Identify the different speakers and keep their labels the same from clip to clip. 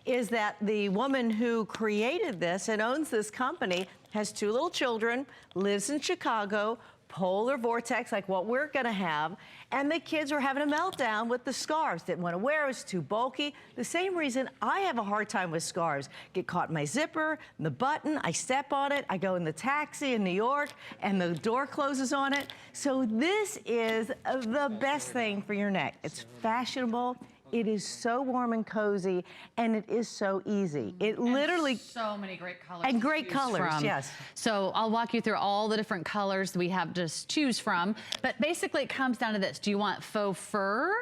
Speaker 1: is that the woman who created this and owns this company has 2 little children, lives in Chicago, polar vortex like what we're gonna have, and the kids were having a meltdown with the scarves. Didn't want to wear, it was too bulky. The same reason I have a hard time with scarves. Get caught in my zipper, the button, I step on it, I go in the taxi in New York, and the door closes on it. So this is the best thing for your neck. It's fashionable. It is so warm and cozy, and it is so easy. It literally...
Speaker 2: so many great colors.
Speaker 1: And great colors, yes.
Speaker 2: So I'll walk you through all the different colors that we have to choose from. But basically it comes down to this. Do you want faux fur?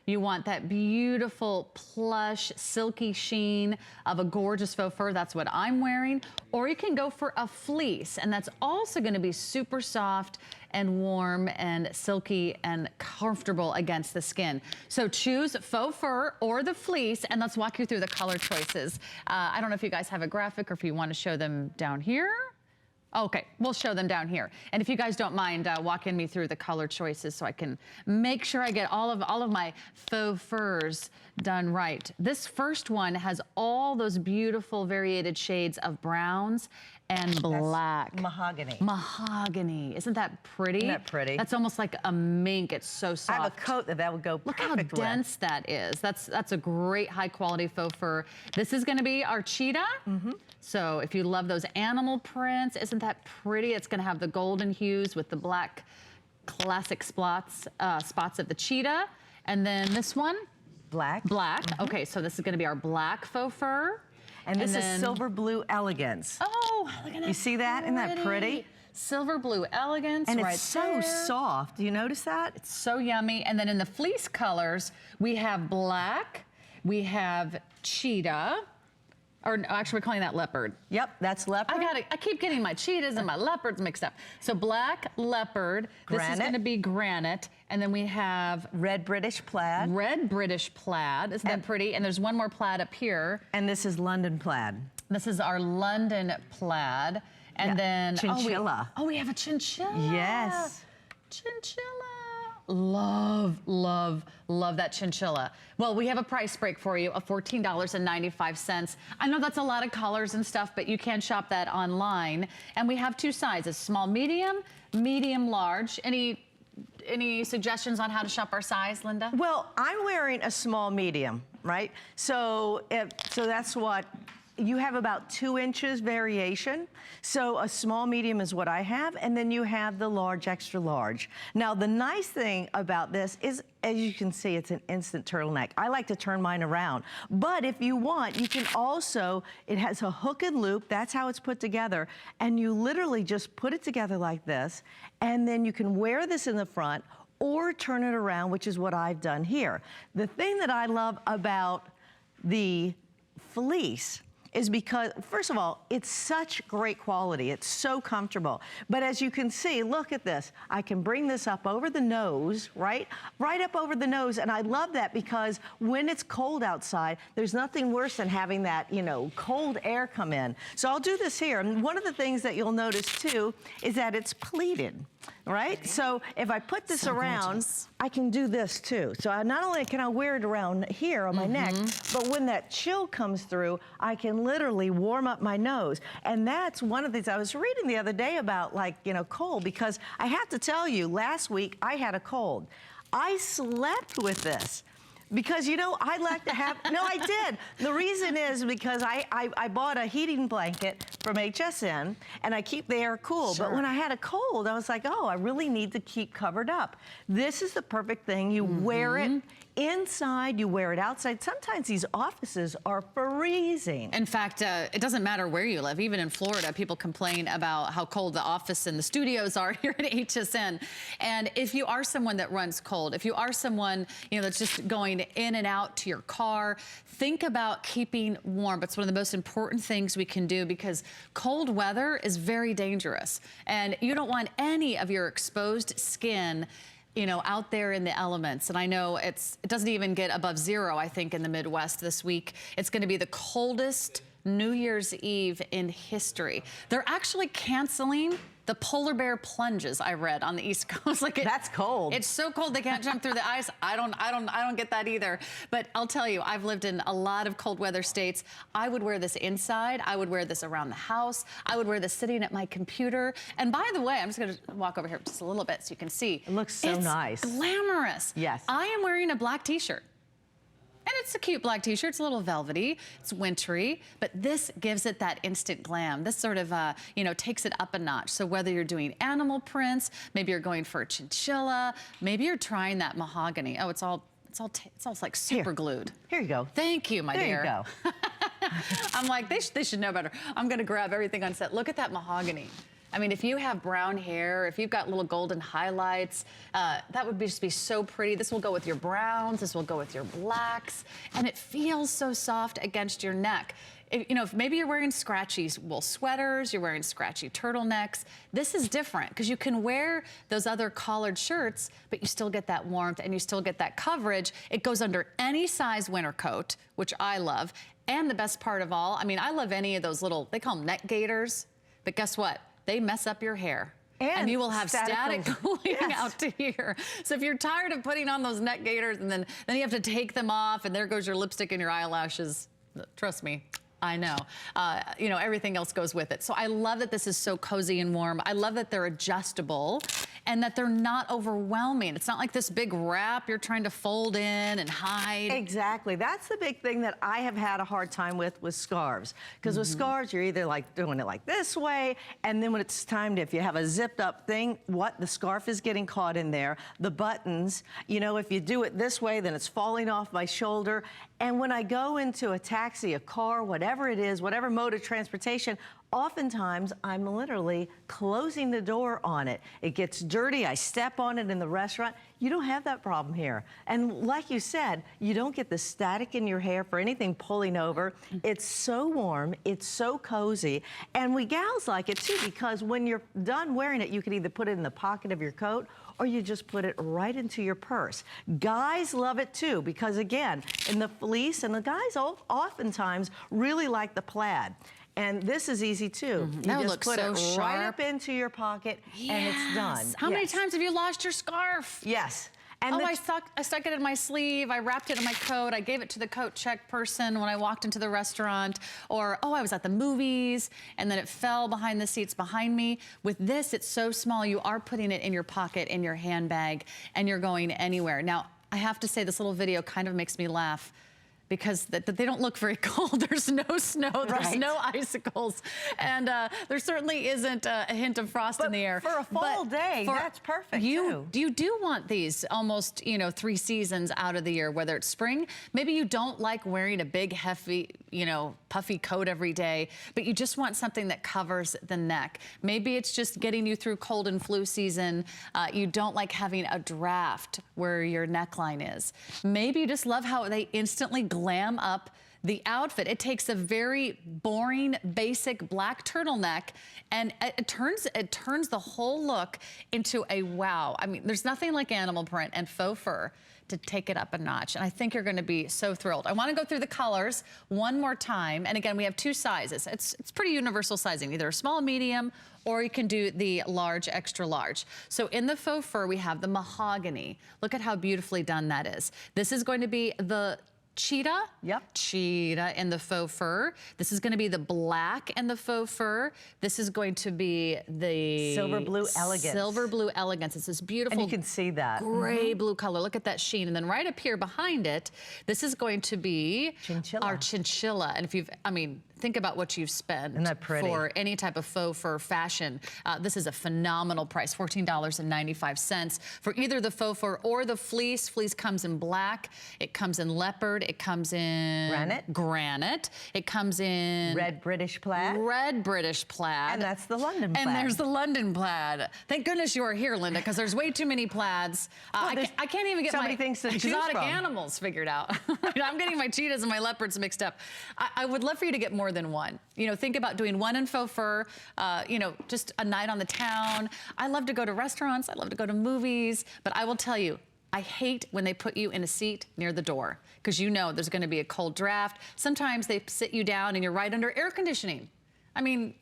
Speaker 2: You want that beautiful plush silky sheen of a gorgeous faux fur. That's what I'm wearing. Or you can go for a fleece, and that's also going to be super soft and warm and silky and comfortable against the skin. So choose faux fur or the fleece, and let's walk you through the color choices. I don't know if you guys have a graphic or if you want to show them down here. Okay, we'll show them down here. And if you guys don't mind walking me through the color choices so I can make sure I get all of my faux furs done right. This first one has all those beautiful variated shades of browns and black.
Speaker 1: That's mahogany.
Speaker 2: Mahogany. Isn't that pretty?
Speaker 1: Isn't that pretty?
Speaker 2: That's almost like a mink. It's so soft.
Speaker 1: I have a coat that would go perfect with.
Speaker 2: Look how dense that is. That's a great high quality faux fur. This is gonna be our cheetah. So if you love those animal prints, isn't that pretty? It's gonna have the golden hues with the black classic spots of the cheetah. And then this one?
Speaker 1: Black.
Speaker 2: Black. Okay, so this is gonna be our black faux fur.
Speaker 1: And this is silver blue elegance.
Speaker 2: Oh, look at that.
Speaker 1: You see that? Isn't that pretty?
Speaker 2: Silver blue elegance,
Speaker 1: and
Speaker 2: right
Speaker 1: it's so
Speaker 2: there.
Speaker 1: soft. Do you notice that?
Speaker 2: It's so yummy. And then in the fleece colors, we have black, we have cheetah, or actually we're calling that leopard.
Speaker 1: Yep, that's leopard.
Speaker 2: I keep getting my cheetahs and my leopards mixed up. So black, leopard,
Speaker 1: granite.
Speaker 2: This is gonna be granite. And then we have
Speaker 1: red British plaid.
Speaker 2: Red British plaid, isn't that pretty? And there's one more plaid up here.
Speaker 1: And this is London plaid.
Speaker 2: This is our London plaid. And then
Speaker 1: chinchilla.
Speaker 2: We have a chinchilla.
Speaker 1: Yes.
Speaker 2: Chinchilla. Love, love, love that chinchilla. Well, we have a price break for you of $14.95. I know that's a lot of colors and stuff, but you can shop that online. And we have 2 sizes, small, medium, medium, large. Any suggestions on how to shop our size, Linda?
Speaker 1: Well, I'm wearing a small medium, right? So that's what, you have about 2 inches variation. So a small medium is what I have, and then you have the large, extra large. Now, the nice thing about this is, as you can see, it's an instant turtleneck. I like to turn mine around. But if you want, you can also, it has a hook and loop, that's how it's put together, and you literally just put it together like this, and then you can wear this in the front or turn it around, which is what I've done here. The thing that I love about the fleece is because, first of all, it's such great quality. It's so comfortable. But as you can see, look at this. I can bring this up over the nose, right? Right up over the nose, and I love that because when it's cold outside, there's nothing worse than having that, you know, cold air come in. So I'll do this here. And one of the things that you'll notice too is that it's pleated, right? So if I put this around, gorgeous. I can do this too. So not only can I wear it around here on my neck, but when that chill comes through, I can literally warm up my nose. And that's one of the things I was reading the other day about, like, you know, cold, because I have to tell you, last week I had a cold. I slept with this. Because, you know, I like to have, no, I did. The reason is because I bought a heating blanket from HSN, and I keep the air cool. Sure. But when I had a cold, I was like, oh, I really need to keep covered up. This is the perfect thing. You wear it inside, you wear it outside. Sometimes these offices are freezing.
Speaker 2: In fact, it doesn't matter where you live. Even in Florida, people complain about how cold the office and the studios are here at HSN. And if you are someone that runs cold, if you are someone, you know, that's just going in and out to your car, think about keeping warm. It's one of the most important things we can do, because cold weather is very dangerous. And you don't want any of your exposed skin, you know, out there in the elements. And I know it doesn't even get above 0, I think, in the Midwest this week. It's gonna be the coldest New Year's Eve in history. They're actually canceling the polar bear plunges, I read, on the East Coast. Like
Speaker 1: that's cold.
Speaker 2: It's so cold they can't jump through the ice. I don't get that either. But I'll tell you, I've lived in a lot of cold weather states. I would wear this inside. I would wear this around the house. I would wear this sitting at my computer. And by the way, I'm just gonna walk over here just a little bit so you can see.
Speaker 1: It looks so nice.
Speaker 2: Glamorous.
Speaker 1: Yes.
Speaker 2: I am wearing a black t-shirt. And it's a cute black t-shirt. It's a little velvety. It's wintry, but this gives it that instant glam. This sort of, you know, takes it up a notch. So whether you're doing animal prints, maybe you're going for a chinchilla, maybe you're trying that mahogany. Oh, it's all like super glued.
Speaker 1: Here you go.
Speaker 2: Thank you, my dear.
Speaker 1: There you go.
Speaker 2: I'm like, they should know better. I'm gonna grab everything on set. Look at that mahogany. I mean, if you have brown hair, if you've got little golden highlights, that would just be so pretty. This will go with your browns, this will go with your blacks, and it feels so soft against your neck. You know, if maybe you're wearing scratchy wool sweaters, you're wearing scratchy turtlenecks, this is different because you can wear those other collared shirts, but you still get that warmth and you still get that coverage. It goes under any size winter coat, which I love. And the best part of all, I mean, I love any of those little, they call them neck gaiters, but guess what? They mess up your hair. And you will have static cooling out to here. So if you're tired of putting on those neck gaiters and then you have to take them off and there goes your lipstick and your eyelashes, trust me, I know. You know, everything else goes with it. So I love that this is so cozy and warm. I love that they're adjustable and that they're not overwhelming. It's not like this big wrap you're trying to fold in and hide.
Speaker 1: Exactly. That's the big thing that I have had a hard time with scarves. Because with scarves, you're either like doing it like this way, and then when it's time to, if you have a zipped up thing, the scarf is getting caught in there. The buttons, you know, if you do it this way, then it's falling off my shoulder. And when I go into a taxi, a car, whatever it is, whatever mode of transportation, oftentimes I'm literally closing the door on it. It gets dirty, I step on it in the restaurant. You don't have that problem here. And like you said, you don't get the static in your hair for anything pulling over. It's so warm, it's so cozy. And we gals like it too, because when you're done wearing it, you can either put it in the pocket of your coat or you just put it right into your purse. Guys love it too, because again, in the fleece, and the guys oftentimes really like the plaid. And this is easy too. You
Speaker 2: That
Speaker 1: just
Speaker 2: looks
Speaker 1: put
Speaker 2: so
Speaker 1: it
Speaker 2: sharp.
Speaker 1: right up into your pocket and it's done.
Speaker 2: How many times have you lost your scarf?
Speaker 1: Yes. And
Speaker 2: I stuck it in my sleeve, I wrapped it in my coat, I gave it to the coat check person when I walked into the restaurant, or, oh, I was at the movies, and then it fell behind the seats behind me. With this, it's so small, you are putting it in your pocket, in your handbag, and you're going anywhere. Now, I have to say, this little video kind of makes me laugh, because they don't look very cold. There's no snow, there's no icicles, and there certainly isn't a hint of frost in the air.
Speaker 1: For a fall day, that's perfect too.
Speaker 2: You do want these almost, you know, 3 seasons out of the year, whether it's spring. Maybe you don't like wearing a big, hefty, you know, puffy coat every day, but you just want something that covers the neck. Maybe it's just getting you through cold and flu season. You don't like having a draft where your neckline is. Maybe you just love how they instantly glam up the outfit. It takes a very boring, basic black turtleneck, and it turns the whole look into a wow. I mean, there's nothing like animal print and faux fur to take it up a notch, and I think you're gonna be so thrilled. I wanna go through the colors one more time, and again, we have 2 sizes. It's pretty universal sizing, either a small, medium, or you can do the large, extra large. So in the faux fur, we have the mahogany. Look at how beautifully done that is. This is going to be the cheetah.
Speaker 1: Yep.
Speaker 2: Cheetah in the faux fur. This is going to be the black and the faux fur. This is going to be the
Speaker 1: silver blue elegance.
Speaker 2: Silver blue elegance. It's this beautiful,
Speaker 1: and you can see that
Speaker 2: gray blue color. Look at that sheen. And then right up here behind it, this is going to be our chinchilla. And if you've, I mean, think about what you've spent for any type of faux fur fashion. This is a phenomenal price, $14.95 for either the faux fur or the fleece. Fleece comes in black. It comes in leopard. It comes in granite. It comes in
Speaker 1: red British plaid.
Speaker 2: Red British plaid.
Speaker 1: And that's the London plaid.
Speaker 2: And there's the London plaid. Thank goodness you are here, Linda, because there's way too many plaids. I can't even get my exotic animals figured out. I'm getting my cheetahs and my leopards mixed up. I would love for you to get more than one. You know, think about doing one in faux fur, you know, just a night on the town. I love to go to restaurants. I love to go to movies, but I will tell you, I hate when they put you in a seat near the door because you know there's going to be a cold draft. Sometimes they sit you down and you're right under air conditioning. I mean,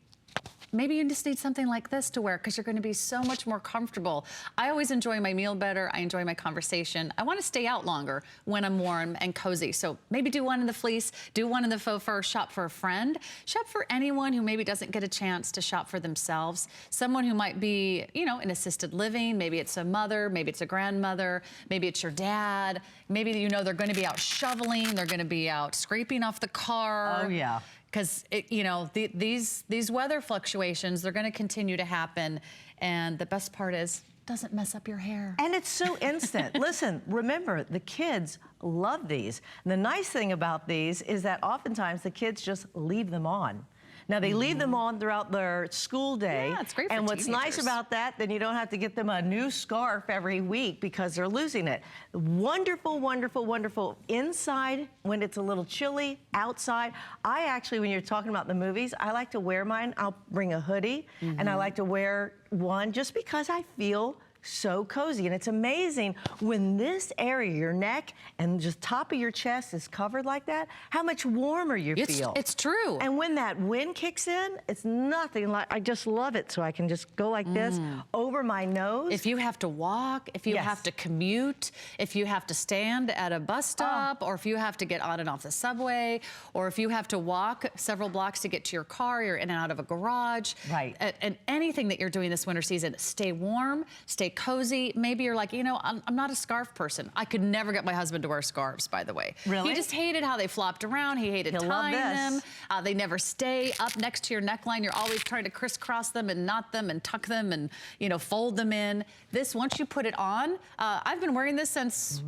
Speaker 2: maybe you just need something like this to wear because you're going to be so much more comfortable. I always enjoy my meal better. I enjoy my conversation. I want to stay out longer when I'm warm and cozy. So maybe do one in the fleece, do one in the faux fur, shop for a friend, shop for anyone who maybe doesn't get a chance to shop for themselves. Someone who might be, you know, in assisted living. Maybe it's a mother, maybe it's a grandmother, maybe it's your dad. Maybe you know they're going to be out shoveling, they're going to be out scraping off the car.
Speaker 1: Oh, yeah.
Speaker 2: Because, you know, these weather fluctuations, they're going to continue to happen. And the best part is, it doesn't mess up your hair.
Speaker 1: And it's so instant. Listen, remember, the kids love these. And the nice thing about these is that oftentimes the kids just leave them on. Now, they leave them on throughout their school day.
Speaker 2: Yeah, it's great for
Speaker 1: And what's nice
Speaker 2: teenagers.
Speaker 1: about that, then you don't have to get them a new scarf every week because they're losing it. Wonderful, wonderful, wonderful. Inside, when it's a little chilly. Outside, I actually, when you're talking about the movies, I like to wear mine. I'll bring a hoodie, and I like to wear one just because I feel so cozy. And it's amazing when this area, your neck and just top of your chest is covered like that, how much warmer you feel.
Speaker 2: It's true.
Speaker 1: And when that wind kicks in, it's nothing like, I just love it. So I can just go like this over my nose.
Speaker 2: If you have to walk, if you
Speaker 1: Yes.
Speaker 2: have to commute, if you have to stand at a bus stop, or if you have to get on and off the subway, or if you have to walk several blocks to get to your car, you're in and out of a garage.
Speaker 1: Right.
Speaker 2: And anything that you're doing this winter season, stay warm, stay cozy. Maybe you're like, you know, I'm not a scarf person. I could never get my husband to wear scarves, by the way.
Speaker 1: Really?
Speaker 2: He just hated how they flopped around. He hated
Speaker 1: He'll love
Speaker 2: tying
Speaker 1: this.
Speaker 2: them. They never stay up next to your neckline. You're always trying to crisscross them and knot them and tuck them and, you know, fold them in. This, once you put it on, I've been wearing this since,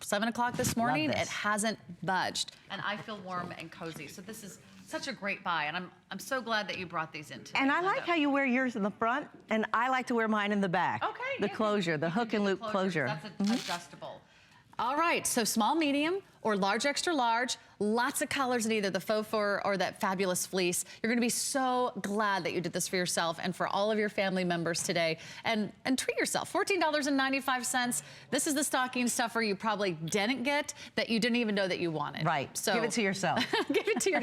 Speaker 2: 7 o'clock this morning.
Speaker 1: this.
Speaker 2: It hasn't budged. And I feel warm and cozy. So this is such a great buy. And I'm so glad that you brought these in today.
Speaker 1: And I like how you wear yours in the front, and I like to wear mine in the back.
Speaker 2: Okay.
Speaker 1: The
Speaker 2: yeah,
Speaker 1: closure, the
Speaker 2: you
Speaker 1: hook
Speaker 2: can
Speaker 1: and
Speaker 2: do
Speaker 1: loop closure.
Speaker 2: That's adjustable. All right, so small, medium, or large, extra large. Lots of colors in either the faux fur or that fabulous fleece. You're gonna be so glad that you did this for yourself and for all of your family members today. And treat yourself, $14.95. This is the stocking stuffer you probably didn't get that you didn't even know that you wanted.
Speaker 1: Right,
Speaker 2: So
Speaker 1: give it to yourself.
Speaker 2: give it to yourself.